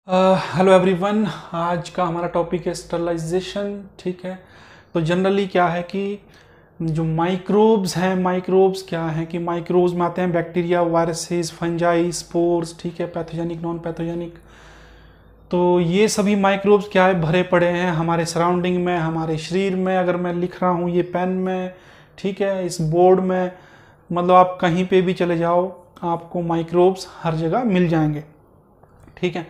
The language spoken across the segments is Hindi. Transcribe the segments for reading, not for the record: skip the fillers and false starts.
Hello everyone. आज का हमारा टॉपिक है स्टरलाइजेशन। ठीक है, तो जनरली क्या है कि जो माइक्रोब्स हैं, माइक्रोब्स क्या हैं कि माइक्रोब्स में आते हैं बैक्टीरिया, वायरसेस, फंजाई, स्पोर्स। ठीक है, पैथोजेनिक, नॉन पैथोजेनिक। तो ये सभी माइक्रोब्स क्या है, भरे पड़े हैं हमारे सराउंडिंग में, हमारे शरीर में। अगर मैं लिख रहा हूँ ये पेन में, ठीक है, इस बोर्ड में, मतलब आप कहीं पे भी चले जाओ आपको माइक्रोब्स हर जगह मिल जाएंगे। ठीक है,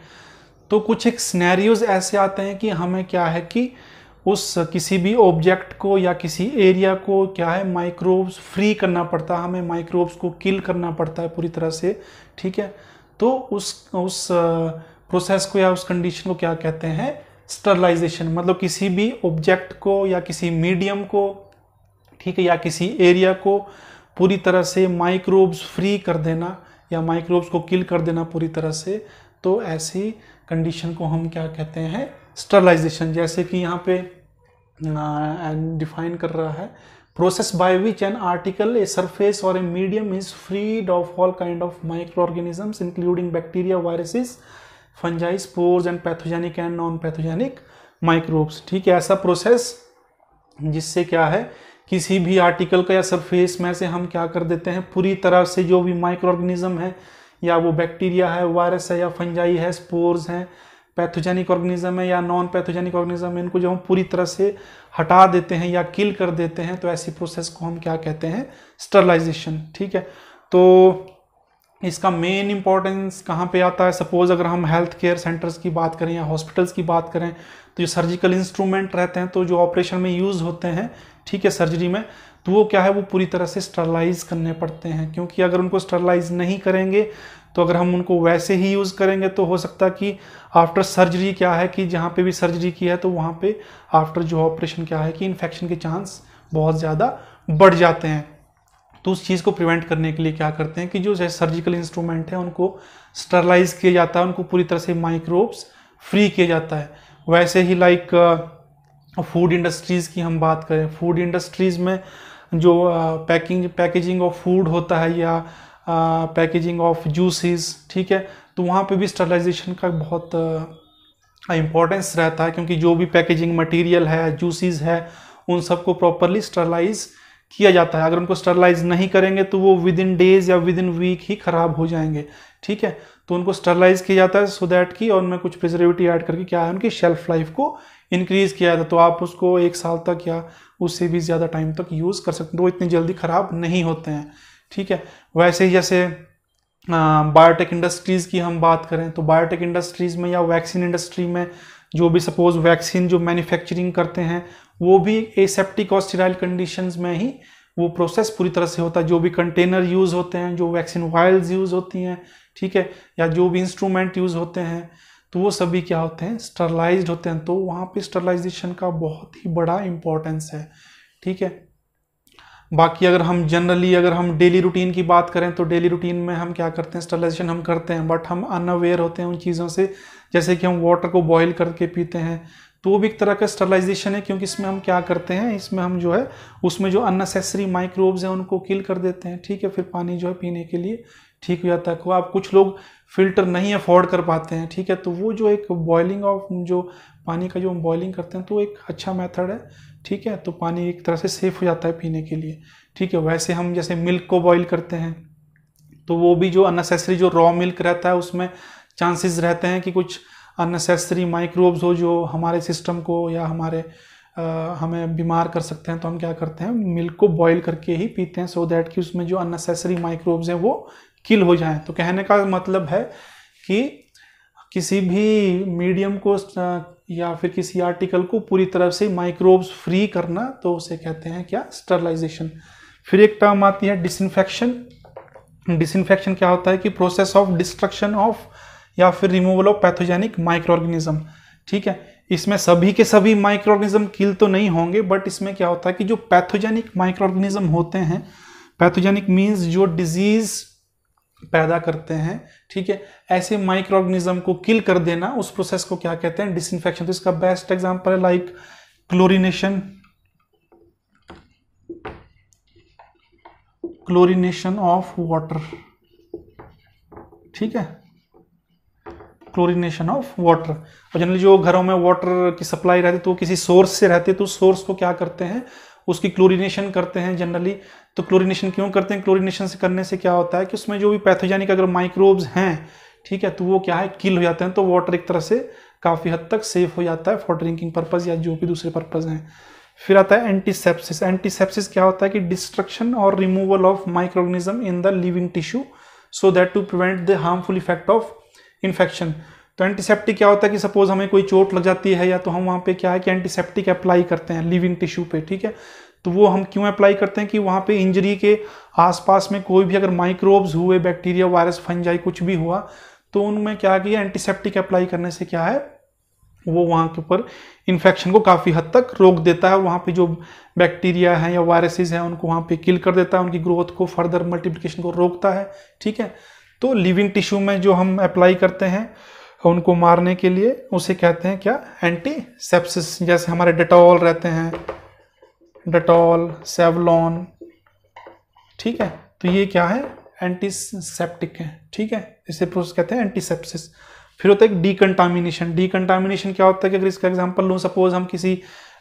तो कुछ एक सिनेरियोज ऐसे आते हैं कि हमें क्या है कि उस किसी भी ऑब्जेक्ट को या किसी एरिया को क्या है माइक्रोब्स फ्री करना पड़ता है, हमें माइक्रोब्स को किल करना पड़ता है पूरी तरह से। ठीक है, तो उस प्रोसेस को या उस कंडीशन को क्या कहते हैं, स्टरलाइजेशन। मतलब किसी भी ऑब्जेक्ट को या किसी मीडियम को, ठीक है, या किसी एरिया को पूरी तरह से माइक्रोब्स फ्री कर देना या माइक्रोब्स को किल कर देना पूरी तरह से। तो ऐसी कंडीशन को हम क्या कहते हैं, स्टरलाइजेशन। जैसे कि यहाँ पे डिफाइन कर रहा है, process by which an article, a surface और a medium is freed of all kind of micro organisms including bacteria, viruses, fungi, spores and pathogenic and non pathogenic microbes. ठीक है, ऐसा प्रोसेस जिससे क्या है किसी भी आर्टिकल का या सरफेस में से हम क्या कर देते हैं, पूरी तरह से जो भी माइक्रो ऑर्गेनिज्म है, या वो बैक्टीरिया है, वायरस है, या फंजाई है, स्पोर्स हैं, पैथोजेनिक ऑर्गेनिज्म है या नॉन पैथोजेनिक ऑर्गेनिज्म है, इनको जब हम पूरी तरह से हटा देते हैं या किल कर देते हैं, तो ऐसी प्रोसेस को हम क्या कहते हैं, स्टरलाइजेशन। ठीक है, तो इसका मेन इंपॉर्टेंस कहाँ पे आता है। सपोज अगर हम हेल्थ केयर सेंटर्स की बात करें या हॉस्पिटल्स की बात करें, तो जो सर्जिकल इंस्ट्रूमेंट रहते हैं, तो जो ऑपरेशन में यूज होते हैं, ठीक है, सर्जरी में, तो वो क्या है, वो पूरी तरह से स्टरलाइज करने पड़ते हैं। क्योंकि अगर उनको स्टरलाइज नहीं करेंगे, तो अगर हम उनको वैसे ही यूज करेंगे, तो हो सकता है कि आफ्टर सर्जरी क्या है कि जहाँ पे भी सर्जरी की है, तो वहाँ पे आफ्टर जो ऑपरेशन क्या है कि इन्फेक्शन के चांस बहुत ज़्यादा बढ़ जाते हैं। तो उस चीज़ को प्रिवेंट करने के लिए क्या करते हैं कि जो सर्जिकल इंस्ट्रूमेंट है उनको स्टरलाइज किया जाता है, उनको पूरी तरह से माइक्रोब्स फ्री किया जाता है। वैसे ही लाइक फूड इंडस्ट्रीज़ की हम बात करें, फूड इंडस्ट्रीज़ में जो पैकेजिंग ऑफ फूड होता है या पैकेजिंग ऑफ जूसेस, ठीक है, तो वहाँ पे भी स्टरलाइजेशन का बहुत इम्पोर्टेंस रहता है। क्योंकि जो भी पैकेजिंग मटेरियल है, जूसेस है, उन सबको प्रॉपरली स्टरलाइज किया जाता है। अगर उनको स्टरलाइज नहीं करेंगे तो वो विद इन डेज या विद इन वीक ही खराब हो जाएंगे। ठीक है, तो उनको स्टरलाइज किया जाता है सो दैट कि, और उनमें कुछ प्रिजर्वेटिव ऐड करके क्या है, उनकी शेल्फ लाइफ को इंक्रीज किया जाता है। तो आप उसको 1 साल तक या उससे भी ज़्यादा टाइम तक यूज़ कर सकते हैं, तो वो इतनी जल्दी खराब नहीं होते हैं। ठीक है, वैसे ही जैसे बायोटेक इंडस्ट्रीज़ की हम बात करें, तो बायोटेक इंडस्ट्रीज़ में या वैक्सीन इंडस्ट्री में जो भी सपोज वैक्सीन जो मैन्युफैक्चरिंग करते हैं, वो भी एसेप्टिक और स्टेराइल कंडीशंस में ही वो प्रोसेस पूरी तरह से होता है। जो भी कंटेनर यूज़ होते हैं, जो वैक्सीन वायल्स यूज़ होती हैं, ठीक है, या जो भी इंस्ट्रूमेंट यूज़ होते हैं, तो वो सभी क्या होते हैं, स्टरलाइज्ड होते हैं। तो वहाँ पे स्टरलाइजेशन का बहुत ही बड़ा इंपॉर्टेंस है। ठीक है, बाकी अगर हम जनरली अगर हम डेली रूटीन की बात करें, तो डेली रूटीन में हम क्या करते हैं, स्टरलाइजेशन हम करते हैं, बट हम अनअवेयर होते हैं उन चीज़ों से। जैसे कि हम वाटर को बॉईल करके पीते हैं, तो वो भी एक तरह का स्टरलाइजेशन है। क्योंकि इसमें हम क्या करते हैं, इसमें हम जो है उसमें जो अननेसेसरी माइक्रोब्स हैं उनको किल कर देते हैं। ठीक है, फिर पानी जो है पीने के लिए ठीक हो जाता है। को आप कुछ लोग फिल्टर नहीं अफोर्ड कर पाते हैं, ठीक है, तो वो जो एक बॉइलिंग ऑफ जो पानी का जो हम बॉइलिंग करते हैं, तो एक अच्छा मेथड है। ठीक है, तो पानी एक तरह से सेफ हो जाता है पीने के लिए। ठीक है, वैसे हम जैसे मिल्क को बॉईल करते हैं, तो वो भी जो अननेसेसरी जो रॉ मिल्क रहता है, उसमें चांसेस रहते हैं कि कुछ अननेसेसरी माइक्रोब्स हो जो हमारे सिस्टम को या हमें बीमार कर सकते हैं। तो हम क्या करते हैं, मिल्क को बॉईल करके ही पीते हैं, सो दैट कि उसमें जो अननेसेसरी माइक्रोब्स हैं वो किल हो जाएं। तो कहने का मतलब है कि किसी भी मीडियम को या फिर किसी आर्टिकल को पूरी तरह से माइक्रोब्स फ्री करना, तो उसे कहते हैं क्या, स्टरलाइजेशन। फिर एक टर्म आती है डिसइंफेक्शन। डिसइंफेक्शन क्या होता है कि प्रोसेस ऑफ डिस्ट्रक्शन ऑफ या फिर removal of pathogenic micro organism. ठीक है, इसमें सभी के सभी माइक्रो ऑर्गेनिज्म किल तो नहीं होंगे, बट इसमें क्या होता है कि जो पैथोजेनिक माइक्रो ऑर्गेनिज्म होते हैं, पैथोजेनिक मीन्स जो डिजीज पैदा करते हैं, ठीक है, ऐसे माइक्रो ऑर्गेनिज्म को किल कर देना, उस प्रोसेस को क्या कहते हैं, डिसइंफेक्शन। तो इसका बेस्ट एग्जांपल है like chlorination, chlorination of water. ठीक है, क्लोरिनेशन ऑफ वाटर। और जनरली जो घरों में वाटर की सप्लाई रहती है तो किसी सोर्स से रहती है, तो सोर्स को क्या करते हैं, उसकी क्लोरिनेशन करते हैं जनरली। तो क्लोरिनेशन क्यों करते हैं, क्लोरिनेशन से करने से क्या होता है कि उसमें जो भी पैथोजेनिक अगर माइक्रोब्स हैं, ठीक है, तो वो क्या है, किल हो जाते हैं। तो वाटर एक तरह से काफ़ी हद तक सेफ हो जाता है फॉर ड्रिंकिंग पर्पज़ या जो भी दूसरे पर्पज़ हैं। फिर आता है एंटीसेप्सिस। एंटीसेप्सिस क्या होता है कि डिस्ट्रक्शन और removal of micro organism in the living tissue so that to prevent the harmful effect of infection. तो एंटीसेप्टिक क्या होता है कि सपोज हमें कोई चोट लग जाती है या तो हम वहाँ पे क्या है कि एंटीसेप्टिक अप्लाई करते हैं लिविंग टिश्यू पे, ठीक है। तो वो हम क्यों अप्लाई करते हैं कि वहाँ पे इंजरी के आसपास में कोई भी अगर माइक्रोब्स हुए, बैक्टीरिया, वायरस, फंजाई कुछ भी हुआ, तो उनमें क्या किया, एंटीसेप्टिक अप्लाई करने से क्या है, वो वहाँ के ऊपर इन्फेक्शन को काफ़ी हद तक रोक देता है। वहाँ पे जो बैक्टीरिया हैं या वायरसेस हैं उनको वहाँ पे किल कर देता है, उनकी ग्रोथ को, फर्दर मल्टीप्लिकेशन को रोकता है, ठीक है। तो लिविंग टिश्यू में जो हम अप्लाई करते हैं उनको मारने के लिए, उसे कहते हैं क्या, एंटीसेप्सिस। जैसे हमारे डेटॉल रहते हैं, डेटॉल, सेवलॉन, ठीक है, तो ये क्या है, एंटीसेप्टिक है, ठीक है। इसे प्रोसेस कहते हैं एंटीसेप्सिस। फिर होता है एक डीकंटामिनेशन। डीकंटामिनेशन क्या होता है कि अगर इसका एग्जांपल लूँ, सपोज हम किसी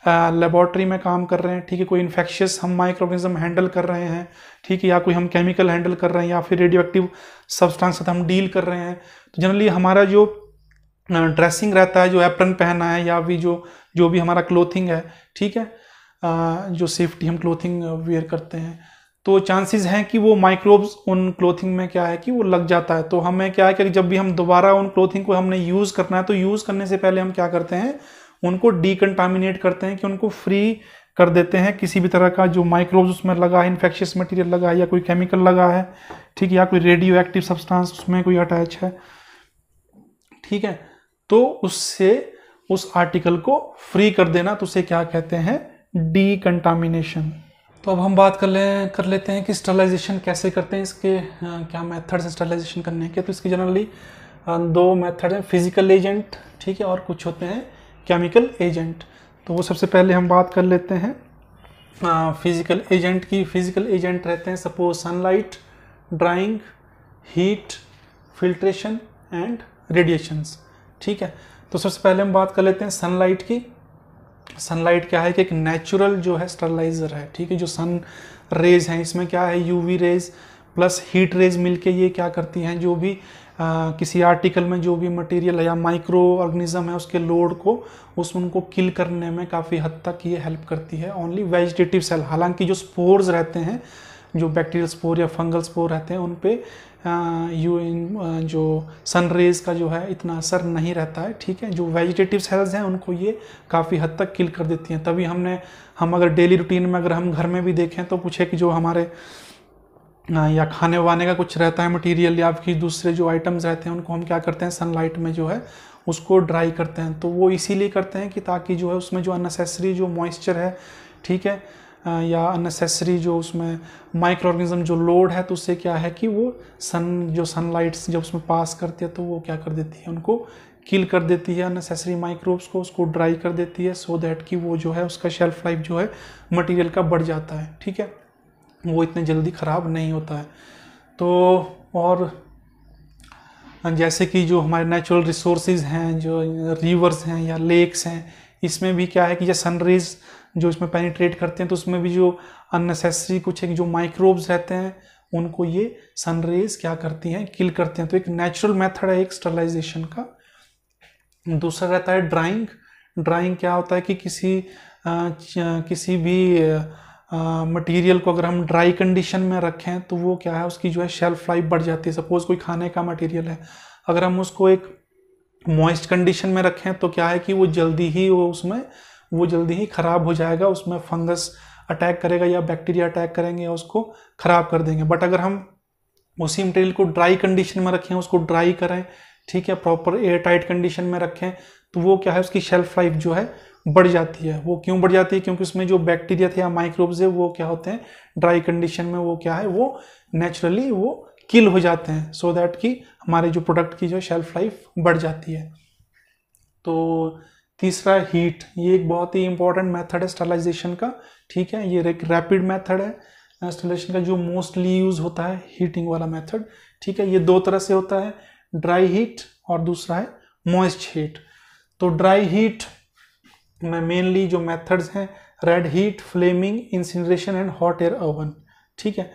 लेबोरेटरी में काम कर रहे हैं, ठीक है, कोई इन्फेक्शियस हम माइक्रो ऑर्गेनिज्म हैंडल कर रहे हैं, ठीक है, या कोई हम केमिकल हैंडल कर रहे हैं या फिर रेडियो एक्टिव सब्सटेंस से हम डील कर रहे हैं, तो जनरली हमारा जो ड्रेसिंग रहता है, जो एप्रन पहना है या भी जो भी हमारा क्लोथिंग है, ठीक है, जो सेफ्टी हम क्लोथिंग वेयर करते हैं, तो चांसेस हैं कि वो माइक्रोब्स उन क्लोथिंग में क्या है कि वो लग जाता है। तो हमें क्या है कि जब भी हम दोबारा उन क्लोथिंग को हमने यूज़ करना है, तो यूज़ करने से पहले हम क्या करते हैं, उनको डीकंटामिनेट करते हैं, कि उनको फ्री कर देते हैं किसी भी तरह का जो माइक्रोब्स उसमें लगा है, इन्फेक्शियस मटेरियल लगा है या कोई केमिकल लगा है, ठीक है, या कोई रेडियो एक्टिव सब्सटेंस उसमें कोई अटैच है, ठीक है। तो उससे उस आर्टिकल को फ्री कर देना, तो उसे क्या कहते हैं, डीकंटामिनेशन। तो अब हम बात कर लेते हैं कि स्टरलाइजेशन कैसे करते हैं, इसके क्या मेथड्स हैं स्टरलाइजेशन करने के। तो इसकी जनरली दो मेथड हैं, फिजिकल एजेंट, ठीक है, और कुछ होते हैं केमिकल एजेंट। तो वो सबसे पहले हम बात कर लेते हैं फिजिकल एजेंट की। फिजिकल एजेंट रहते हैं suppose sunlight, drawing, heat, filtration and radiations, ठीक है। तो सबसे पहले हम बात कर लेते हैं सनलाइट की। सनलाइट क्या है कि एक नेचुरल जो है स्टरलाइजर है, ठीक है। जो सन रेज हैं, इसमें क्या है, UV rays plus heat rays मिलके ये क्या करती हैं, जो भी किसी आर्टिकल में जो भी मटेरियल है या माइक्रो ऑर्गेनिज्म है उसके लोड को उनको किल करने में काफ़ी हद तक ये हेल्प करती है। ओनली वेजिटेटिव सेल, हालांकि जो स्पोर्स रहते हैं, जो बैक्टीरियल स्पोर या फंगल स्पोर रहते हैं, उन पे जो सन रेज का जो है इतना असर नहीं रहता है, ठीक है। जो वेजिटेटिव सेल्स हैं उनको ये काफ़ी हद तक किल कर देती हैं। तभी हम अगर डेली रूटीन में अगर हम घर में भी देखें तो कुछ है कि जो हमारे या खाने वाने का कुछ रहता है मटेरियल या फिर दूसरे जो आइटम्स रहते हैं उनको हम क्या करते हैं, सनलाइट में जो है उसको ड्राई करते हैं। तो वो इसीलिए करते हैं कि ताकि जो है उसमें जो अननेसेसरी जो मॉइस्चर है, ठीक है, या अननेसेसरी जो उसमें माइक्रो ऑर्गेनिज्म जो लोड है, तो उससे क्या है कि वो सनलाइट्स जब उसमें पास करती है तो वो क्या कर देती है, उनको किल कर देती है, अननेसेसरी माइक्रोब्स को, उसको ड्राई कर देती है, सो दैट कि वो जो है उसका शेल्फ लाइफ जो है मटेरियल का बढ़ जाता है, ठीक है, वो इतने जल्दी ख़राब नहीं होता है। तो और जैसे कि जो हमारे नेचुरल रिसोर्सेज हैं, जो रिवर्स हैं या लेक्स हैं, इसमें भी क्या है कि जैसे सनरेज जो इसमें पेनिट्रेट करते हैं, तो उसमें भी जो अननेसेसरी कुछ है कि जो माइक्रोब्स रहते हैं उनको ये सनरेज क्या करती हैं, किल करते हैं। तो एक नेचुरल मेथड है एक स्टरलाइजेशन का। दूसरा रहता है ड्राइंग। ड्राइंग क्या होता है कि किसी भी मटेरियल को अगर हम ड्राई कंडीशन में रखें तो वो क्या है, उसकी जो है शेल्फ लाइफ बढ़ जाती है। सपोज कोई खाने का मटेरियल है, अगर हम उसको एक मॉइस्ट कंडीशन में रखें तो क्या है कि वो जल्दी ही ख़राब हो जाएगा, उसमें फंगस अटैक करेगा या बैक्टीरिया अटैक करेंगे या उसको ख़राब कर देंगे। बट अगर हम उसी मटेरियल को ड्राई कंडीशन में रखें, उसको ड्राई करें, ठीक है, प्रॉपर एयर टाइट कंडीशन में रखें, तो वो क्या है, उसकी शेल्फ लाइफ जो है बढ़ जाती है। वो क्यों बढ़ जाती है, क्योंकि उसमें जो बैक्टीरिया थे या माइक्रोब्स है वो क्या होते हैं, ड्राई कंडीशन में वो क्या है, वो नेचुरली वो किल हो जाते हैं, सो दैट कि हमारे जो प्रोडक्ट की जो शेल्फ लाइफ बढ़ जाती है। तो तीसरा हीट, ये एक बहुत ही इंपॉर्टेंट मेथड है स्टरलाइजेशन का, ठीक है। ये एक रैपिड मेथड है स्टरलाइजेशन का, जो मोस्टली यूज होता है हीटिंग वाला मेथड, ठीक है। ये दो तरह से होता है, ड्राई हीट और दूसरा है मॉइस्ट हीट। तो ड्राई हीट में मेनली जो मेथड्स हैं red heat, flaming, incineration and hot air oven. ठीक है,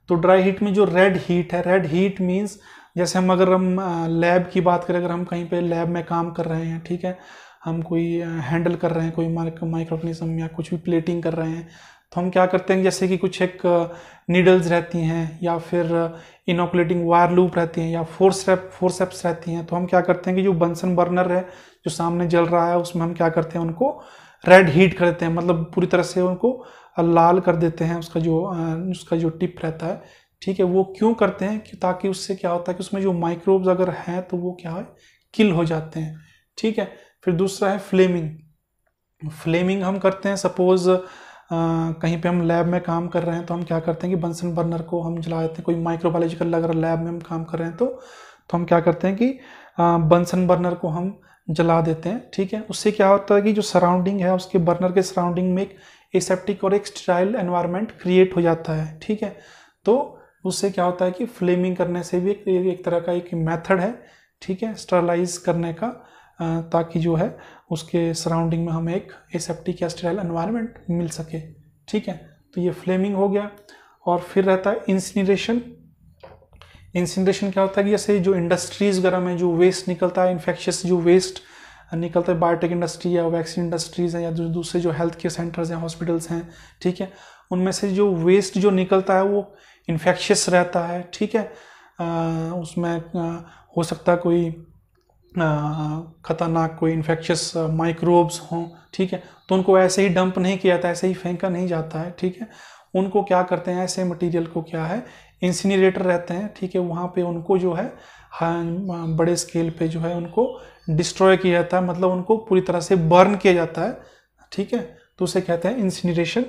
तो ड्राई हीट में जो रेड हीट है, रेड हीट मीन्स जैसे अगर हम लैब की बात करें, अगर हम कहीं पे लैब में काम कर रहे हैं, ठीक है, हम कोई हैंडल कर रहे हैं कोई माइक्रोऑर्गेनिज्म या कुछ भी प्लेटिंग कर रहे हैं, तो हम क्या करते हैं जैसे कि कुछ एक नीडल्स रहती हैं या फिर इनोकुलेटिंग वायर लूप रहती हैं या फोर्सेप्स रहती हैं, तो हम क्या करते हैं कि जो बंसन बर्नर है जो सामने जल रहा है उसमें हम क्या करते हैं उनको रेड हीट कर देते हैं, मतलब पूरी तरह से उनको लाल कर देते हैं, उसका जो टिप रहता है। ठीक है, वो क्यों करते हैं कि ताकि उससे क्या होता है कि उसमें जो माइक्रोब्स अगर हैं तो वो क्या है किल हो जाते हैं। ठीक है, फिर दूसरा है फ्लेमिंग। फ्लेमिंग हम करते हैं सपोज कहीं पे हम लैब में काम कर रहे हैं तो हम क्या करते हैं कि बंसन बर्नर को हम जला देते हैं। कोई माइक्रोबायोलॉजिकल अगर लैब में हम काम कर रहे हैं तो हम क्या करते हैं कि बंसन बर्नर को हम जला देते हैं। ठीक है, उससे क्या होता है कि जो सराउंडिंग है उसके बर्नर के सराउंडिंग में एक एसेप्टिक और एक स्टेराइल एनवायरनमेंट क्रिएट हो जाता है। ठीक है, तो उससे क्या होता है कि फ्लेमिंग करने से भी एक तरह का एक मेथड है, ठीक है, स्टरलाइज करने का, ताकि जो है उसके सराउंडिंग में हमें एक एसेप्टिक या स्टेराइल एनवायरनमेंट मिल सके। ठीक है, तो ये फ्लेमिंग हो गया। और फिर रहता है इंसिनरेशन। इंसिनरेशन क्या होता है कि जैसे जो इंडस्ट्रीज वगैरह में जो वेस्ट निकलता है, इन्फेक्शियस जो वेस्ट निकलता है, बायोटेक इंडस्ट्री या वैक्सीन इंडस्ट्रीज हैं या दूसरे जो हेल्थ केयर सेंटर्स हैं, हॉस्पिटल्स हैं, ठीक है, उनमें से जो वेस्ट जो निकलता है वो इन्फेक्शियस रहता है। ठीक है, उसमें हो सकता है कोई खतरनाक कोई इन्फेक्शियस माइक्रोब्स हों। ठीक है, तो उनको ऐसे ही डंप नहीं किया जाता, ऐसे ही फेंका नहीं जाता है। ठीक है, उनको क्या करते हैं, ऐसे मटेरियल को क्या है इंसिनरेटर रहते हैं। ठीक है, वहाँ पे उनको जो है बड़े स्केल पे जो है उनको डिस्ट्रॉय किया जाता है, मतलब उनको पूरी तरह से बर्न किया जाता है। ठीक है, तो उसे कहते हैं इंसिनरेशन।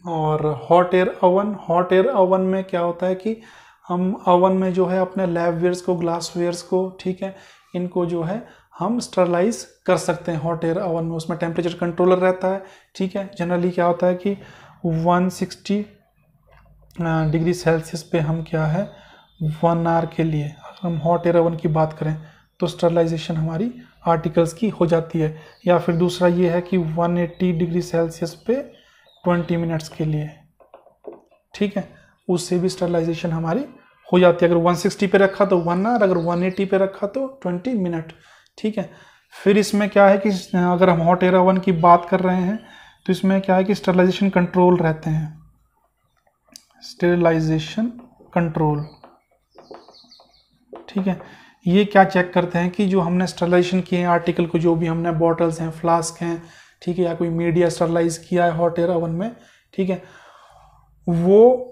और hot air oven. Hot air oven में क्या होता है कि हम ओवन में जो है अपने लैब वेयर्स को, ग्लास वेयर्स को, ठीक है, इनको जो है हम स्टरलाइज कर सकते हैं हॉट एयर ओवन में। उसमें टेम्परेचर कंट्रोलर रहता है। ठीक है, जनरली क्या होता है कि 160 डिग्री सेल्सियस पे हम क्या है 1 आवर के लिए, अगर हम हॉट एयर ओवन की बात करें तो स्टरलाइजेशन हमारी आर्टिकल्स की हो जाती है। या फिर दूसरा ये है कि 180 डिग्री सेल्सियस पे 20 मिनट्स के लिए। ठीक है, उससे भी स्टरलाइजेशन हमारी हो जाती है। अगर 160 पे रखा तो 1 आवर, अगर 180 पे रखा तो 20 मिनट। ठीक है, फिर इसमें क्या है कि अगर हम हॉट एयर ओवन की बात कर रहे हैं तो इसमें क्या है कि स्टरलाइजेशन कंट्रोल रहते हैं। स्टेरिलाइजेशन कंट्रोल, ठीक है, ये क्या चेक करते हैं कि जो हमने स्टरलाइजेशन किए हैं आर्टिकल को, जो भी हमने बॉटल्स हैं, फ्लास्क हैं, ठीक है, या कोई मीडिया स्टरलाइज किया है हॉट एयर ओवन में, ठीक है, वो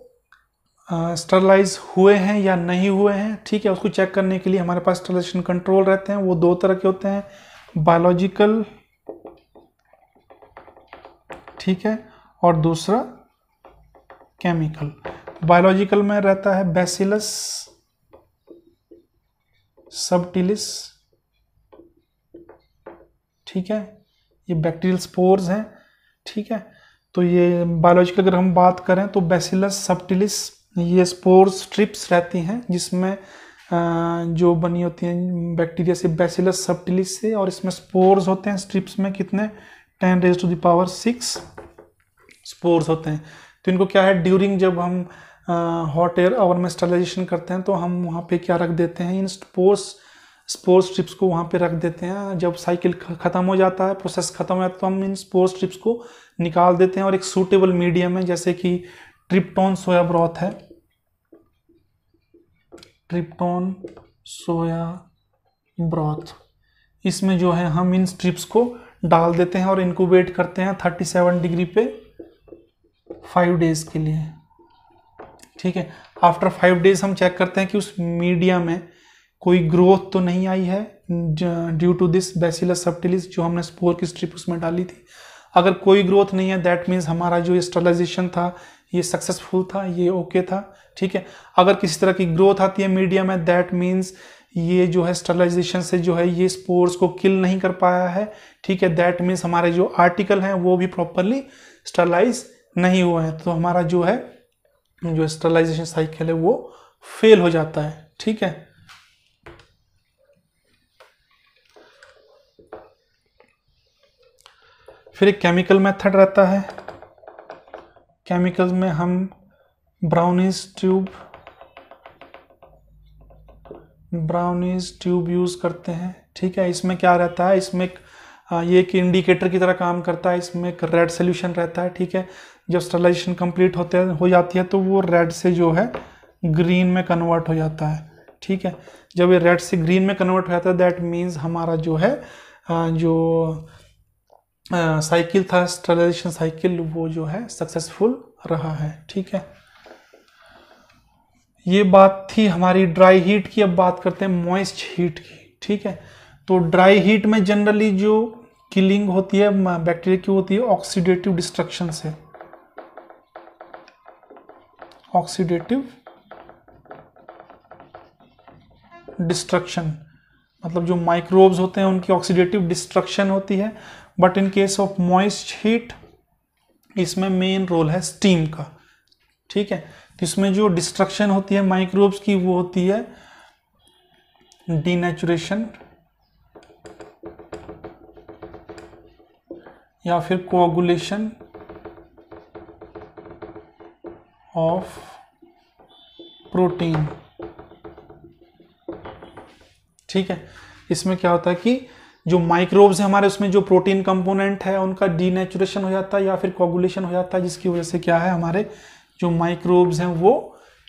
स्टरलाइज हुए हैं या नहीं हुए हैं। ठीक है, उसको चेक करने के लिए हमारे पास स्टरलाइजेशन कंट्रोल रहते हैं। वो 2 तरह के होते हैं, बायोलॉजिकल, ठीक है, और दूसरा केमिकल। बायोलॉजिकल में रहता है बैसिलस सबटिलिस, ठीक है, ये बैक्टीरियल स्पोर्स हैं। ठीक है, तो ये बायोलॉजिकल अगर हम बात करें तो बैसिलस सबटिलिस, ये स्पोर स्ट्रिप्स रहती हैं जिसमें जो बनी होती हैं बैक्टीरिया से, बैसिलस सबटिलिस से, और इसमें स्पोर्स होते हैं स्ट्रिप्स में कितने 10⁶ स्पोर्स होते हैं। तो इनको क्या है ड्यूरिंग जब हम हॉट एयर ओवन में स्टरलाइजेशन करते हैं तो हम वहाँ पे क्या रख देते हैं, इन स्पोर स्ट्रिप्स को वहाँ पे रख देते हैं। जब साइकिल ख़त्म हो जाता है, प्रोसेस ख़त्म हो जाता है, तो हम इन स्पोर स्ट्रिप्स को निकाल देते हैं और एक सूटेबल मीडियम में, जैसे कि ट्रिप्टोन सोया ब्रॉथ है, ट्रिप्टोन सोया ब्रॉथ, इसमें जो है हम इन स्ट्रिप्स को डाल देते हैं और इंक्यूबेट करते हैं 37 डिग्री पे 5 डेज के लिए। ठीक है, आफ्टर 5 डेज हम चेक करते हैं कि उस मीडिया में कोई ग्रोथ तो नहीं आई है due to this bacillus subtilis, जो हमने स्पोर की स्ट्रिप उसमें डाली थी। अगर कोई ग्रोथ नहीं है, दैट मीन्स हमारा जो स्टरलाइजेशन था ये सक्सेसफुल था, ये ओके था। ठीक है, अगर किसी तरह की ग्रोथ आती है मीडिया में, दैट मीन्स ये जो है स्टरलाइजेशन से जो है ये स्पोर्स को किल नहीं कर पाया है। ठीक है, दैट मीन्स हमारे जो आर्टिकल हैं वो भी प्रॉपरली स्टरलाइज नहीं हुए हैं, तो हमारा जो है जो स्टरलाइजेशन साइकिल है वो फेल हो जाता है। ठीक है, फिर एक केमिकल मेथड रहता है, केमिकल में हम ब्राउनिश ट्यूब यूज करते हैं। ठीक है, इसमें क्या रहता है, इसमें ये एक इंडिकेटर की तरह काम करता है, इसमें एक रेड सोल्यूशन रहता है। ठीक है, जब स्टरलाइजेशन कंप्लीट हो जाती है तो वो रेड से जो है ग्रीन में कन्वर्ट हो जाता है। ठीक है, जब ये रेड से ग्रीन में कन्वर्ट हो जाता है दैट मीन्स हमारा जो है जो साइकिल था, स्टरलाइजेशन साइकिल, वो जो है सक्सेसफुल रहा है। ठीक है, ये बात थी हमारी ड्राई हीट की। अब बात करते हैं मॉइस्ट हीट की। ठीक है, तो ड्राई हीट में जनरली जो किलिंग होती है बैक्टीरिया की होती है ऑक्सीडेटिव डिस्ट्रक्शन से। ऑक्सीडेटिव डिस्ट्रक्शन मतलब जो माइक्रोब्स होते हैं उनकी ऑक्सीडेटिव डिस्ट्रक्शन होती है। But in case of moist heat इसमें मेन रोल है स्टीम का। ठीक है, तो इसमें जो डिस्ट्रक्शन होती है माइक्रोब्स की वो होती है डीनेचुरेशन या फिर कोआगुलेशन ऑफ प्रोटीन। ठीक है, इसमें क्या होता है कि जो माइक्रोब्स है हमारे उसमें जो प्रोटीन कंपोनेंट है उनका डीनेचुरेशन हो जाता है या फिर कोआगुलेशन हो जाता है, जिसकी वजह से क्या है हमारे जो माइक्रोब्स हैं वो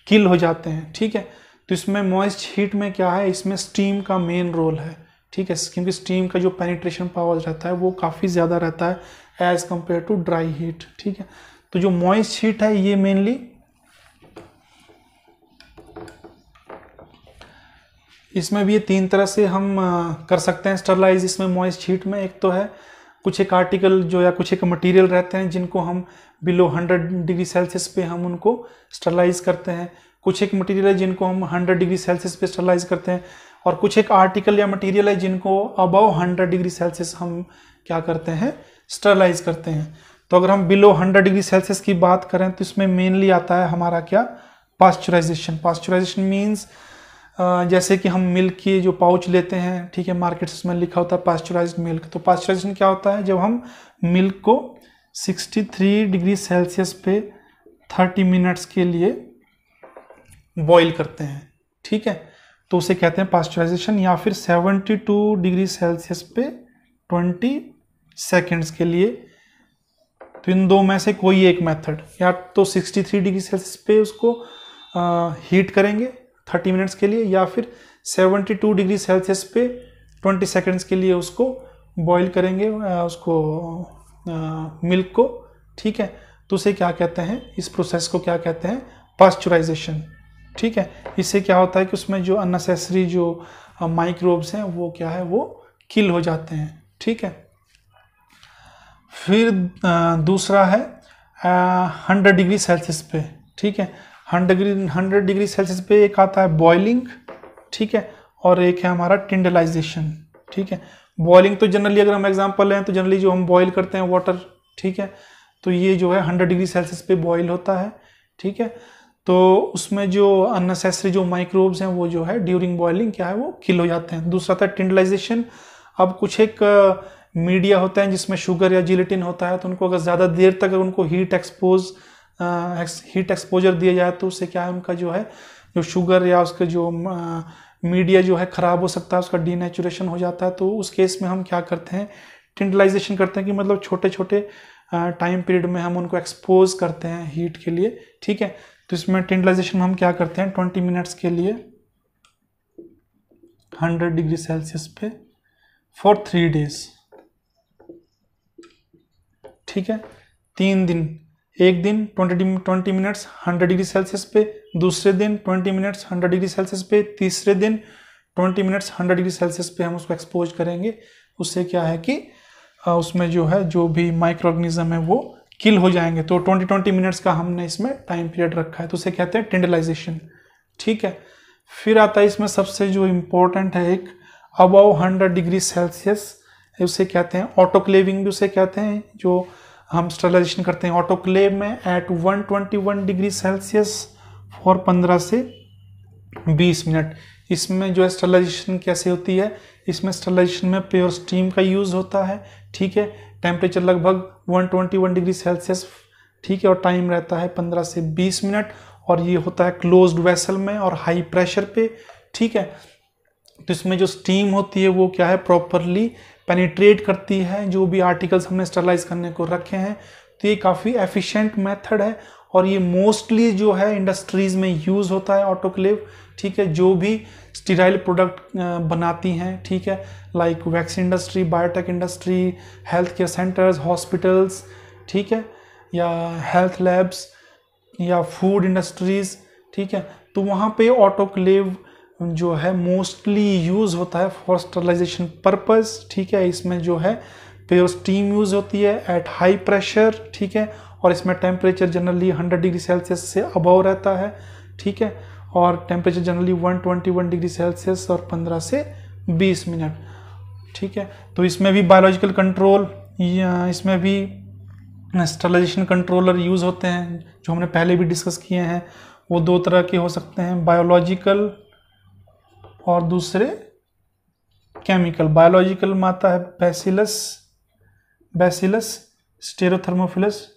किल हो जाते हैं। ठीक है, तो इसमें मॉइस्ट हीट में क्या है, इसमें स्टीम का मेन रोल है। ठीक है, क्योंकि स्टीम का जो पेनिट्रेशन पावर रहता है वो काफ़ी ज़्यादा रहता है as compare to dry heat. ठीक है, तो जो मॉइस्ट हीट है ये मेनली इसमें भी ये तीन तरह से हम कर सकते हैं स्टरलाइज इसमें मॉइस्ट हीट में। एक तो है कुछ एक आर्टिकल जो या कुछ एक मटेरियल रहते हैं जिनको हम बिलो 100 डिग्री सेल्सियस पे हम उनको स्टरलाइज करते हैं। कुछ एक मटेरियल है जिनको हम 100 डिग्री सेल्सियस पे स्टरलाइज करते हैं, और कुछ एक आर्टिकल या मटेरियल है जिनको अबव 100 डिग्री सेल्सियस हम क्या करते हैं, स्टरलाइज करते हैं। तो अगर हम बिलो 100 डिग्री सेल्सियस की बात करें तो इसमें मेनली आता है हमारा क्या, पास्चुराइजेशन। पास्चुराइजेशन मीन्स जैसे कि हम मिल्क की जो पाउच लेते हैं, ठीक है, मार्केट्स में लिखा होता है पास्चुराइज्ड मिल्क। तो पास्चुराइजेशन क्या होता है, जब हम मिल्क को 63 डिग्री सेल्सियस पे 30 मिनट्स के लिए बॉईल करते हैं। ठीक है, तो उसे कहते हैं पास्चुराइजेशन। या फिर 72 डिग्री सेल्सियस पे 20 सेकेंड्स के लिए। तो इन दो में से कोई एक मेथड, या तो 63 डिग्री सेल्सियस पे उसको हीट करेंगे 30 मिनट्स के लिए, या फिर 72 डिग्री सेल्सियस पे 20 सेकेंड्स के लिए उसको बॉईल करेंगे उसको मिल्क को। ठीक है, तो उसे क्या कहते हैं, इस प्रोसेस को क्या कहते हैं, पास्चुराइजेशन। ठीक है, इससे क्या होता है कि उसमें जो अननेसेसरी जो माइक्रोब्स हैं वो क्या है, वो किल हो जाते हैं। ठीक है, फिर दूसरा है 100 डिग्री सेल्सियस पे। ठीक है, 100 डिग्री सेल्सियस पे एक आता है बॉइलिंग। ठीक है, और एक है हमारा टिंडलाइजेशन। ठीक है, बॉइलिंग तो जनरली अगर हम एग्जांपल लें तो जनरली जो हम बॉईल करते हैं वाटर, ठीक है, तो ये जो है 100 डिग्री सेल्सियस पे बॉईल होता है। ठीक है, तो उसमें जो अननेसेसरी जो माइक्रोब्स हैं वो जो है ड्यूरिंग बॉइलिंग क्या है, वो किल हो जाते हैं। दूसरा था टिंडलाइजेशन। अब कुछ एक मीडिया होता है जिसमें शुगर या जिलेटिन होता है, तो उनको अगर ज़्यादा देर तक अगर उनको हीट एक्सपोजर दिया जाए तो उससे क्या है, उनका जो है जो शुगर या उसका जो मीडिया जो है ख़राब हो सकता है, उसका डीनेचुरेशन हो जाता है। तो उस केस में हम क्या करते हैं, टिंडलाइजेशन करते हैं, कि मतलब छोटे छोटे टाइम पीरियड में हम उनको एक्सपोज करते हैं हीट के लिए। ठीक है, तो इसमें टिंडलाइजेशन हम क्या करते हैं, 20 मिनट्स के लिए 100 डिग्री सेल्सियस पे फॉर 3 डेज। ठीक है, 3 दिन, एक दिन 20 मिनट्स 100 डिग्री सेल्सियस पे, दूसरे दिन 20 मिनट्स 100 डिग्री सेल्सियस पे, तीसरे दिन 20 मिनट्स 100 डिग्री सेल्सियस पे हम उसको एक्सपोज करेंगे। उससे क्या है कि उसमें जो है जो भी माइक्रो ऑर्गेनिज्म है वो किल हो जाएंगे। तो 20 मिनट्स का हमने इसमें टाइम पीरियड रखा है, तो उसे कहते हैं टिंडलाइजेशन। ठीक है, फिर आता है इसमें सबसे जो इम्पोर्टेंट है एक अबव 100 डिग्री सेल्सियस, उसे कहते हैं ऑटोक्लेविंग भी उसे कहते हैं। जो हम स्टरलाइजेशन करते हैं ऑटोक्लेव में एट 121 डिग्री सेल्सियस फॉर 15 से 20 मिनट। इसमें जो है स्टरलाइजेशन कैसे होती है, इसमें स्टरलाइजेशन में प्योर स्टीम का यूज़ होता है। ठीक है, टेम्परेचर लगभग 121 डिग्री सेल्सियस, ठीक है, और टाइम रहता है 15 से 20 मिनट, और ये होता है क्लोज्ड वेसल में और हाई प्रेशर पे, ठीक है। तो इसमें जो स्टीम होती है वो क्या है, प्रॉपरली पेनिट्रेट करती है जो भी आर्टिकल्स हमने स्टरलाइज करने को रखे हैं। तो ये काफ़ी एफिशिएंट मेथड है और ये मोस्टली जो है इंडस्ट्रीज में यूज़ होता है ऑटोक्लेव, ठीक है, जो भी स्टीराइल प्रोडक्ट बनाती हैं, ठीक है, like vaccine industry, biotech industry, health care centres, hospitals, ठीक है, या हेल्थ लैब्स या फूड इंडस्ट्रीज, ठीक है। तो वहाँ पे ऑटोक्लेव जो है मोस्टली यूज़ होता है फॉर स्टरलाइजेशन पर्पस, ठीक है। इसमें जो है प्योर स्टीम यूज़ होती है एट हाई प्रेशर, ठीक है, और इसमें टेम्परेचर जनरली 100 डिग्री सेल्सियस से अबव रहता है, ठीक है, और टेम्परेचर जनरली 121 डिग्री सेल्सियस और 15 से 20 मिनट, ठीक है। तो इसमें भी बायोलॉजिकल कंट्रोल, इसमें भी स्टरलाइजेशन कंट्रोलर यूज़ होते हैं जो हमने पहले भी डिस्कस किए हैं। वो दो तरह के हो सकते हैं, बायोलॉजिकल और दूसरे केमिकल। बायोलॉजिकल में आता है बैसिलस स्टेरोथर्मोफिलस,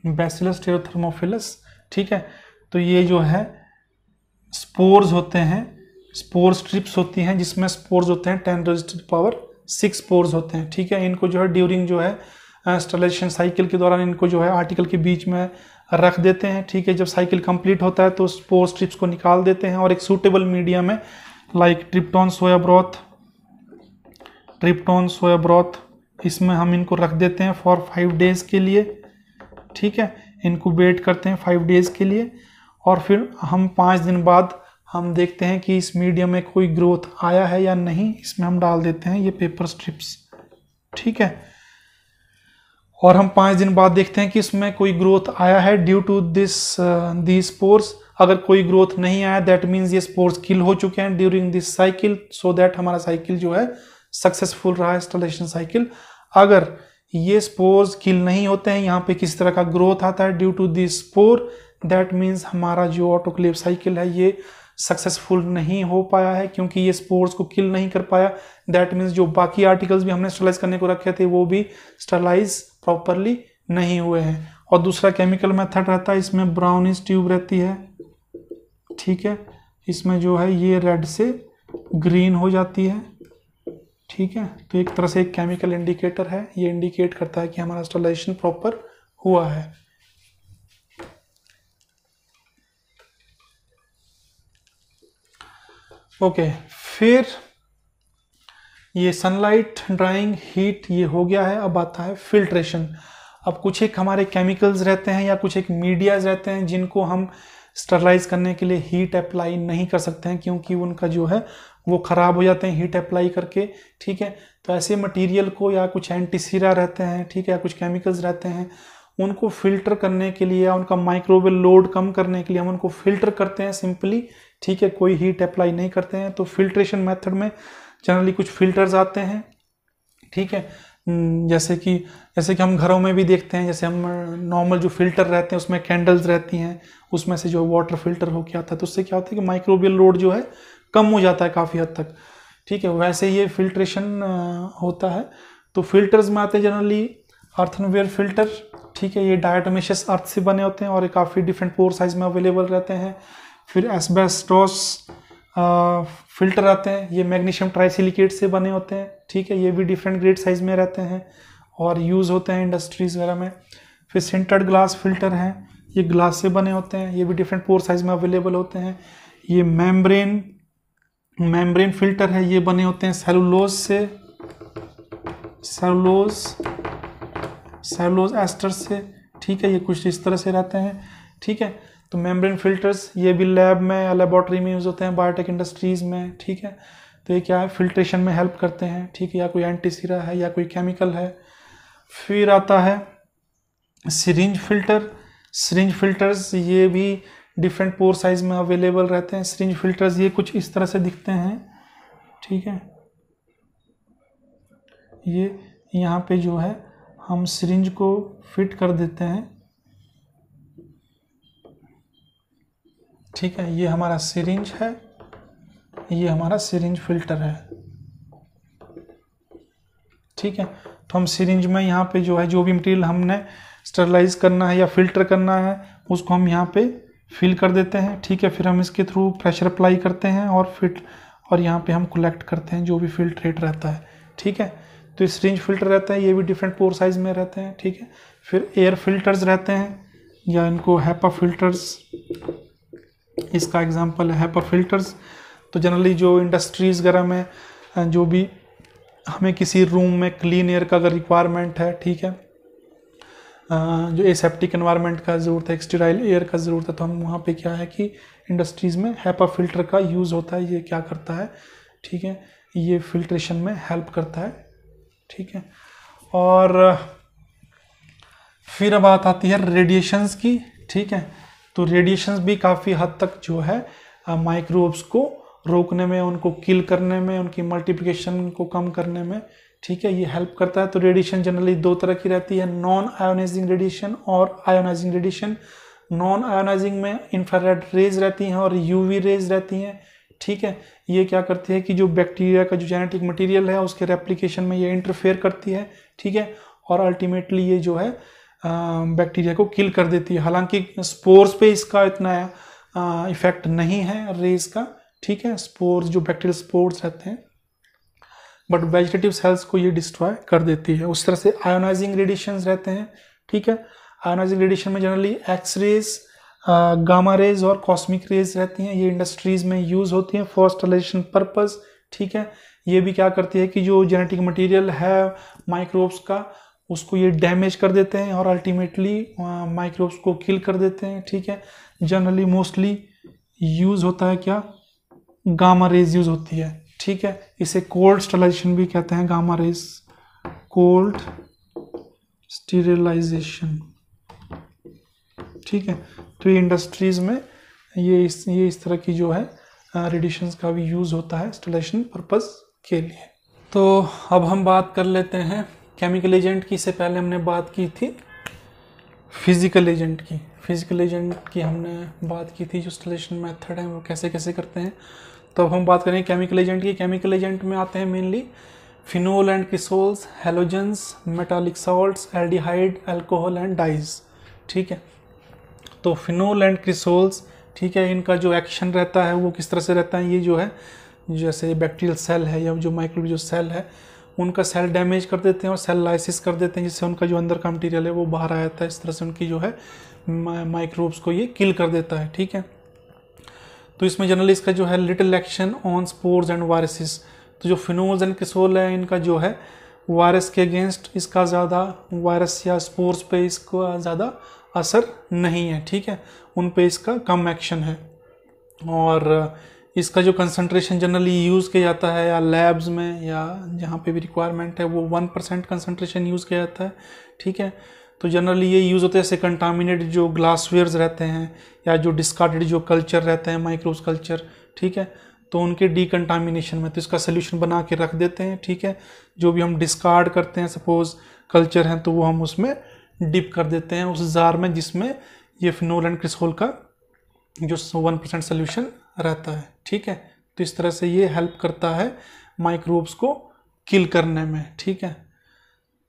बैसिलस स्टेरोथर्मोफिलस, ठीक है। तो ये जो है स्पोर्स होते हैं, स्पोर स्ट्रिप्स होती हैं जिसमें स्पोर्स होते हैं 10⁻⁶ स्पोर्स होते हैं, ठीक है। इनको जो है ड्यूरिंग जो है स्टरलाइजेशन साइकिल के दौरान इनको जो है आर्टिकल के बीच में रख देते हैं, ठीक है। जब साइकिल कंप्लीट होता है तो स्पोर स्ट्रिप्स को निकाल देते हैं और एक सूटेबल मीडिया में लाइक ट्रिप्टोन सोया ब्रॉथ इसमें हम इनको रख देते हैं फॉर 5 डेज के लिए, ठीक है। इनक्यूबेट करते हैं 5 डेज के लिए और फिर हम 5 दिन बाद हम देखते हैं कि इस मीडियम में कोई ग्रोथ आया है या नहीं। इसमें हम डाल देते हैं ये पेपर स्ट्रिप्स, ठीक है, और हम 5 दिन बाद देखते हैं कि इसमें कोई ग्रोथ आया है ड्यू टू दी स्पोर्स। अगर कोई ग्रोथ नहीं आया दैट मीन्स ये स्पोर्स किल हो चुके हैं during this cycle, so that हमारा साइकिल जो है सक्सेसफुल रहा है स्टरलाइजेशन साइकिल। अगर ये स्पोर्स किल नहीं होते हैं, यहाँ पे किसी तरह का ग्रोथ आता है due to this spore, that means हमारा जो ऑटोक्लेव साइकिल है ये सक्सेसफुल नहीं हो पाया है क्योंकि ये स्पोर्स को किल नहीं कर पाया। दैट मीन्स जो बाकी आर्टिकल्स भी हमने स्टरलाइज करने को रखे थे वो भी स्टरलाइज प्रॉपरली नहीं हुए हैं। और दूसरा केमिकल मेथड रहता है, इसमें ब्राउनिश ट्यूब रहती है, ठीक है, इसमें जो है ये रेड से ग्रीन हो जाती है, ठीक है। तो एक तरह से एक केमिकल इंडिकेटर है, ये इंडिकेट करता है कि हमारा स्टरलाइजेशन प्रॉपर हुआ है। ओके, फिर ये सनलाइट, ड्राइंग, हीट ये हो गया है। अब आता है फिल्ट्रेशन। अब कुछ एक हमारे केमिकल्स रहते हैं या कुछ एक मीडियाज रहते हैं जिनको हम स्टरलाइज करने के लिए हीट अप्लाई नहीं कर सकते हैं क्योंकि उनका जो है वो ख़राब हो जाते हैं हीट अप्लाई करके, ठीक है। तो ऐसे मटेरियल को या कुछ एंटीसीरा रहते हैं, ठीक है, या कुछ केमिकल्स रहते हैं, उनको फिल्टर करने के लिए या उनका माइक्रोवेव लोड कम करने के लिए हम उनको फिल्टर करते हैं सिंपली, ठीक है, कोई हीट अप्लाई नहीं करते हैं। तो फिल्ट्रेशन मेथड में जनरली कुछ फिल्टर्स आते हैं, ठीक है, जैसे कि हम घरों में भी देखते हैं, जैसे हम नॉर्मल जो फिल्टर रहते हैं उसमें कैंडल्स रहती हैं, उसमें से जो वाटर फिल्टर होके आता है तो उससे क्या होता है कि माइक्रोबियल लोड जो है कम हो जाता है काफ़ी हद तक, ठीक है। वैसे ये फिल्ट्रेशन होता है। तो फिल्टर्स में आते हैं जनरली अर्थनवेयर फिल्टर, ठीक है, ये डायटोमेशियस अर्थ से बने होते हैं और ये काफ़ी डिफरेंट पोर साइज में अवेलेबल रहते हैं। फिर एस्बेस्टोस फिल्टर आते हैं, ये मैग्नीशियम ट्राइसिलिकेट से बने होते हैं, ठीक है, ये भी डिफरेंट ग्रेड साइज में रहते हैं और यूज़ होते हैं इंडस्ट्रीज़ वगैरह में। फिर सिंटर्ड ग्लास फिल्टर हैं, ये ग्लास से बने होते हैं, ये भी डिफरेंट पोर साइज में अवेलेबल होते हैं। ये मेम्ब्रेन फिल्टर है, ये बने होते हैं सेलुलोज से, सेलुलोज एस्टर से, ठीक है, ये कुछ इस तरह से रहते हैं, ठीक है। तो मेम्ब्रेन फिल्टर्स ये भी लैब में या लेबोरेटरी में यूज़ होते हैं, बायोटेक इंडस्ट्रीज़ में, ठीक है। तो ये क्या है, फिल्ट्रेशन में हेल्प करते हैं, ठीक है, या कोई एंटीसीरा है या कोई केमिकल है। फिर आता है सिरिंज फिल्टर्स, ये भी डिफरेंट पोर साइज में अवेलेबल रहते हैं। सिरिंज फिल्टर्स ये कुछ इस तरह से दिखते हैं, ठीक है, ये यहाँ पे जो है हम सिरिंज को फिट कर देते हैं, ठीक है, ये हमारा सिरिंज है, ये हमारा सिरिंज फिल्टर है। ठीक है, तो हम सिरिंज में यहाँ पे जो है जो भी मटेरियल हमने स्टरलाइज करना है या फिल्टर करना है उसको हम यहाँ पे फिल कर देते हैं। ठीक है, फिर हम इसके थ्रू प्रेशर अप्लाई करते हैं और यहाँ पे हम कलेक्ट करते हैं जो भी फिल्ट्रेट रहता है। ठीक है, तो ये सिरिंज फिल्टर रहता है, ये भी डिफरेंट पोर साइज में रहते हैं। ठीक है, फिर एयर फिल्टर्स रहते हैं या इनको हैपा फिल्टर्स, इसका एग्जांपल है हैपा फिल्टर्स। तो जनरली जो इंडस्ट्रीज़ वगैरह में जो भी हमें किसी रूम में क्लीन एयर का अगर रिक्वायरमेंट है, ठीक है, जो एसेप्टिक एनवायरनमेंट का ज़रूरत है, स्टेराइल एयर का ज़रूरत है, तो हम वहाँ पे क्या है कि इंडस्ट्रीज़ में हैपा फिल्टर का यूज़ होता है। ये क्या करता है, ठीक है, ये फिल्ट्रेशन में हेल्प करता है। ठीक है, और फिर अब बात आती है रेडिएशंस की। ठीक है, तो रेडिएशंस भी काफ़ी हद तक जो है माइक्रोब्स को रोकने में, उनको किल करने में, उनकी मल्टीप्लिकेशन को कम करने में, ठीक है, ये हेल्प करता है। तो रेडिएशन जनरली दो तरह की रहती है, नॉन आयोनाइजिंग रेडिएशन और आयोनाइजिंग रेडिएशन। नॉन आयोनाइजिंग में इंफ्रारेड रेज रहती हैं और यूवी रेज रहती हैं। ठीक है, ये क्या करती है कि जो बैक्टीरिया का जो जेनेटिक मटेरियल है उसके रेप्लिकेशन में ये इंटरफेयर करती है। ठीक है, और अल्टीमेटली ये जो है बैक्टीरिया को किल कर देती है। हालांकि स्पोर्स पे इसका इतना इफेक्ट नहीं है रेज का। ठीक है, स्पोर्स जो बैक्टीरियल स्पोर्स रहते हैं, बट वेजिटेटिव सेल्स को ये डिस्ट्रॉय कर देती है। उस तरह से आयोनाइजिंग रेडिएशंस रहते हैं। ठीक है, आयोनाइजिंग रेडिएशन में generally X rays, gamma rays और कॉस्मिक रेज रहती हैं। ये इंडस्ट्रीज में यूज होती हैं फॉर स्टरलाइजेशन पर्पस। ठीक है, ये भी क्या करती है कि जो जेनेटिक मटेरियल है माइक्रोब्स का उसको ये डैमेज कर देते हैं और अल्टीमेटली माइक्रोब्स को किल कर देते हैं। ठीक है, जनरली मोस्टली यूज होता है क्या, गामा रेज यूज होती है। ठीक है, इसे कोल्ड स्टरलाइजेशन भी कहते हैं, गामा रेज, कोल्ड स्टीरिलाइजेशन। ठीक है, तो ये इंडस्ट्रीज में ये इस तरह की जो है रेडिएशंस का भी यूज होता है स्टरलाइजेशन पर्पस के लिए। तो अब हम बात कर लेते हैं केमिकल एजेंट की। इससे पहले हमने बात की थी फिजिकल एजेंट की। फिजिकल एजेंट की हमने बात की थी, जो स्टरलाइजेशन मेथड है वो कैसे कैसे करते हैं। तो अब हम बात करेंगे केमिकल एजेंट की। केमिकल एजेंट में आते हैं mainly phenol and cresols, halogens, metallic salts, aldehyde, alcohol and dyes. ठीक है, तो फिनोल एंड क्रिसोल्स, ठीक है, इनका जो एक्शन रहता है वो किस तरह से रहता है, ये जो है जैसे बैक्टीरियल सेल है या जो माइक्रोब जो सेल है उनका सेल डैमेज कर देते हैं और सेल लाइसिस कर देते हैं, जिससे उनका जो अंदर का मटीरियल है वो बाहर आ जाता है। इस तरह से उनकी जो है माइक्रोब्स को ये किल कर देता है। ठीक है, तो इसमें जनरली इसका जो है little action on spores and viruses. तो जो फिनोल्स एंड क्रिसोल है इनका जो है वायरस के अगेंस्ट इसका ज़्यादा, वायरस या स्पोर्स पे इसका ज़्यादा असर नहीं है। ठीक है, उन पे इसका कम एक्शन है और इसका जो कंसंट्रेशन जनरली यूज़ किया जाता है या लैब्स में या जहाँ पे भी रिक्वायरमेंट है वो 1% कंसंट्रेशन यूज़ किया जाता है। ठीक है, तो जनरली ये यूज़ होते हैं जैसे कंटामिनेट जो ग्लासवेयर्स रहते हैं या जो डिस्कार्डेड जो कल्चर रहते हैं माइक्रोब्स कल्चर। ठीक है, तो उनके डीकंटामिनेशन में तो इसका सोल्यूशन बना के रख देते हैं। ठीक है, जो भी हम डिस्कार्ड करते हैं सपोज कल्चर हैं तो वो हम उसमें डिप कर देते हैं उस जार में जिसमें ये फिनोल एंड क्रिसोल का जो 1% सोल्यूशन रहता है। ठीक है, तो इस तरह से ये हेल्प करता है माइक्रोब्स को किल करने में। ठीक है,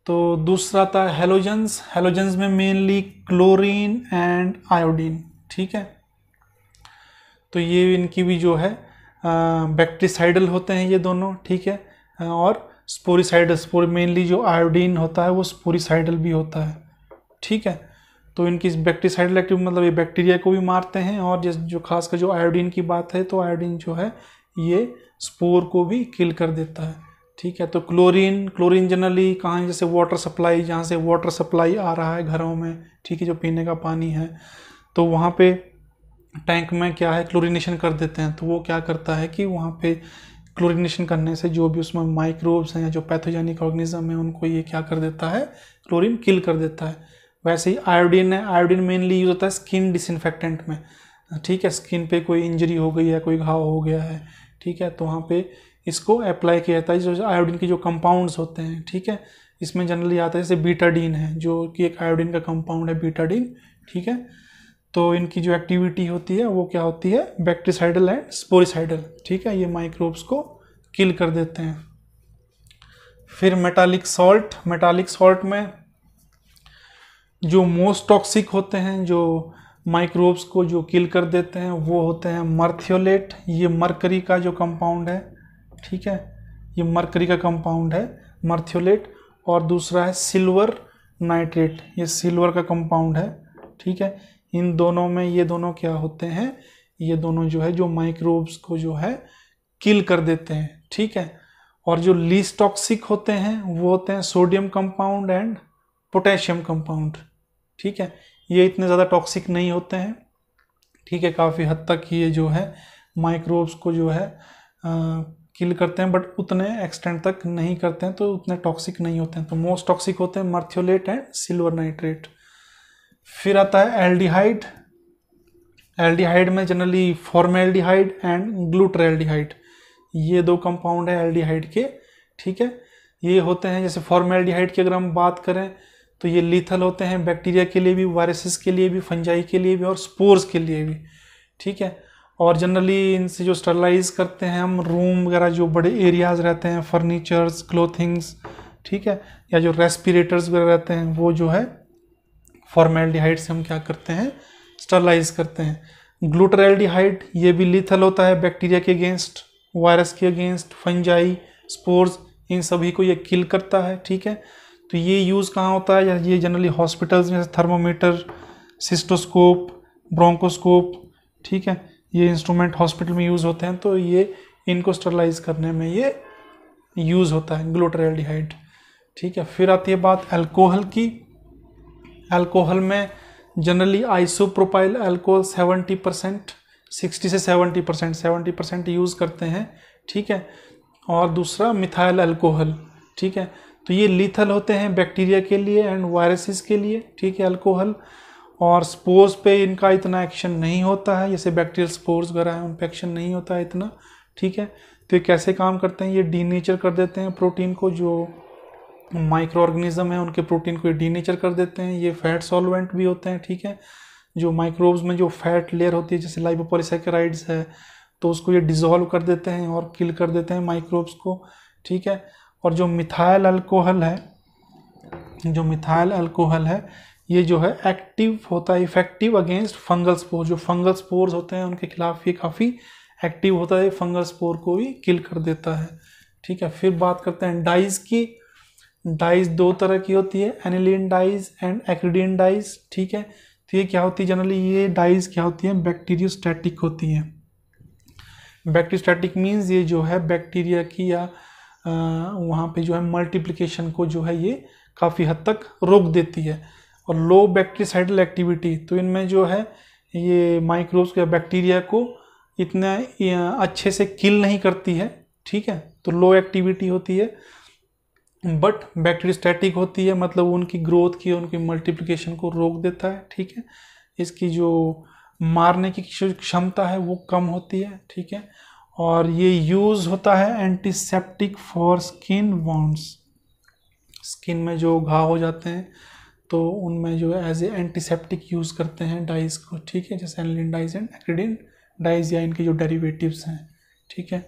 तो दूसरा था हेलोजेंस। हेलोजेंस में मेनली क्लोरीन एंड आयोडीन। ठीक है, तो ये इनकी भी जो है बैक्टीसाइडल होते हैं ये दोनों। ठीक है, और स्पोरिसाइडल, मेनली जो आयोडीन होता है वो स्पोरिसाइडल भी होता है। ठीक है, तो इनकी बैक्टीसाइडल एक्टिव मतलब ये बैक्टीरिया को भी मारते हैं और जो खासकर जो आयोडीन की बात है तो आयोडीन जो है ये स्पोर को भी किल कर देता है। ठीक है, तो क्लोरीन जनरली कहाँ, जैसे वाटर सप्लाई, जहाँ से वाटर सप्लाई आ रहा है घरों में, ठीक है, जो पीने का पानी है तो वहाँ पे टैंक में क्या है क्लोरीनेशन कर देते हैं। तो वो क्या करता है कि वहाँ पे क्लोरीनेशन करने से जो भी उसमें माइक्रोब्स हैं या जो पैथोजेनिक ऑर्गेनिज्म है उनको ये क्या कर देता है, क्लोरीन किल कर देता है। वैसे ही आयोडीन है, आयोडीन मेनली यूज होता है स्किन डिसइंफेक्टेंट में। ठीक है, स्किन पे कोई इंजरी हो गई है, कोई घाव हो गया है, ठीक है, तो वहाँ पे इसको अप्लाई किया जाता है। जो आयोडीन के जो कंपाउंड्स होते हैं, ठीक है, इसमें जनरली आता है जैसे बीटाडीन है जो कि एक आयोडीन का कंपाउंड है बीटाडीन। ठीक है, तो इनकी जो एक्टिविटी होती है वो क्या होती है, बैक्टीसाइडल एंड स्पोरिसाइडल, ठीक है, ये माइक्रोब्स को किल कर देते हैं। फिर मेटालिक सॉल्ट, मेटालिक सॉल्ट में जो मोस्ट टॉक्सिक होते हैं, जो माइक्रोब्स को जो किल कर देते हैं, वो होते हैं मर्थियोलेट, ये मरकरी का जो कंपाउंड है, ठीक है, ये मरकरी का कंपाउंड है मर्थियोलेट। और दूसरा है सिल्वर नाइट्रेट, ये सिल्वर का कंपाउंड है, ठीक है। इन दोनों में ये दोनों क्या होते हैं, ये दोनों जो है जो माइक्रोब्स को जो है किल कर देते हैं, ठीक है। और जो लीस्ट टॉक्सिक होते हैं वो होते हैं sodium compound and potassium compound, ठीक है। ये इतने ज़्यादा टॉक्सिक नहीं होते हैं, ठीक है, काफ़ी हद तक ये जो है माइक्रोब्स को जो है किल करते हैं, बट उतने एक्सटेंट तक नहीं करते हैं, तो उतने टॉक्सिक नहीं होते हैं। तो मोस्ट टॉक्सिक होते हैं मर्थियोलेट एंड सिल्वर नाइट्रेट। फिर आता है एल्डिहाइड। एल्डिहाइड में जनरली फॉर्मेल्डिहाइड एंड ग्लूटरैल्डिहाइड, ये दो कंपाउंड है एल्डिहाइड के, ठीक है। ये होते हैं, जैसे फॉर्मेल्डिहाइड की अगर हम बात करें तो ये लीथल होते हैं बैक्टीरिया के लिए भी, वायरसेस के लिए भी, फंजाई के लिए भी और स्पोर्स के लिए भी, ठीक है। और जनरली इनसे जो स्टरलाइज करते हैं हम रूम वगैरह, जो बड़े एरियाज रहते हैं, फर्नीचर्स, क्लोथिंग्स, ठीक है, या जो रेस्पिरेटर्स वगैरह रहते हैं, वो जो है फॉर्मेल्डिहाइड से हम क्या करते हैं, स्टरलाइज करते हैं। ग्लूटरैल्डिहाइड ये भी लीथल होता है बैक्टीरिया के अगेंस्ट, वायरस के अगेंस्ट, फंजाई, स्पोर्स, इन सभी को ये किल करता है, ठीक है। तो ये यूज़ कहाँ होता है, या ये जनरली हॉस्पिटल्स में थर्मोमीटर, सिस्टोस्कोप, ब्रोंकोस्कोप, ठीक है, ये इंस्ट्रूमेंट हॉस्पिटल में यूज़ होते हैं, तो ये इनको स्टरलाइज करने में ये यूज़ होता है ग्लूटरैल्डिहाइड, ठीक है। फिर आती है बात अल्कोहल की। अल्कोहल में जनरली आइसोप्रोपाइल अल्कोहल 70%, 60 से 70% यूज़ करते हैं, ठीक है। और दूसरा मिथाइल अल्कोहल, ठीक है। तो ये लीथल होते हैं बैक्टीरिया के लिए एंड वायरसेस के लिए, ठीक है, अल्कोहल। और स्पोर्स पे इनका इतना एक्शन नहीं होता है, जैसे बैक्टीरियल स्पोर्स वगैरह हैं उन पे एक्शन नहीं होता है इतना, ठीक है। तो ये कैसे काम करते हैं, ये डीनेचर कर देते हैं प्रोटीन को, जो माइक्रो ऑर्गेनिज्म है उनके प्रोटीन को ये डीनेचर कर देते हैं। ये फैट सॉल्वेंट भी होते हैं, ठीक है। जो माइक्रोब्स में जो फैट लेयर होती है, जैसे लाइपोपॉलीसैकेराइड्स है, तो उसको ये डिसॉल्व कर देते हैं और किल कर देते हैं माइक्रोब्स को, ठीक है। और जो मिथाइल अल्कोहल है, जो मिथाइल अल्कोहल है, ये जो है एक्टिव होता है, इफेक्टिव अगेंस्ट फंगल स्पोर, जो फंगल स्पोर्स होते हैं उनके खिलाफ ये काफ़ी एक्टिव होता है, फंगल स्पोर को भी किल कर देता है, ठीक है। फिर बात करते हैं डाइज की। डाइज दो तरह की होती है, एनिलीन डाइज एंड एक्रिडियन डाइज, ठीक है। तो ये क्या होती है, जनरली ये डाइज क्या होती है, बैक्टीरियोस्टैटिक होती हैं। बैक्टीरियोस्टैटिक मीन्स ये जो है बैक्टीरिया की या वहाँ पे जो है मल्टीप्लिकेशन को जो है ये काफ़ी हद तक रोक देती है। और लो बैक्टीरिसाइडल एक्टिविटी, तो इनमें जो है ये माइक्रोब्स या बैक्टीरिया को इतना अच्छे से किल नहीं करती है, ठीक है, तो लो एक्टिविटी होती है, बट बैक्टीरियोस्टैटिक होती है, मतलब उनकी ग्रोथ की, उनकी मल्टीप्लिकेशन को रोक देता है, ठीक है। इसकी जो मारने की क्षमता है वो कम होती है, ठीक है। और ये यूज़ होता है antiseptic for skin wands, skin में जो घाव हो जाते हैं तो उनमें जो है एज ए एंटीसेप्टिक यूज़ करते हैं डाइज को, ठीक है, जैसे aniline dies and acridine dies या इनके जो डेरिवेटिव्स हैं, ठीक है।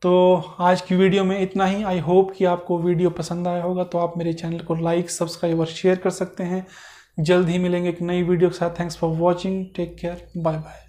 तो आज की वीडियो में इतना ही। आई होप कि आपको वीडियो पसंद आया होगा, तो आप मेरे चैनल को लाइक, सब्सक्राइब और शेयर कर सकते हैं। जल्द ही मिलेंगे एक नई वीडियो के साथ। Thanks for watching, take care, bye bye.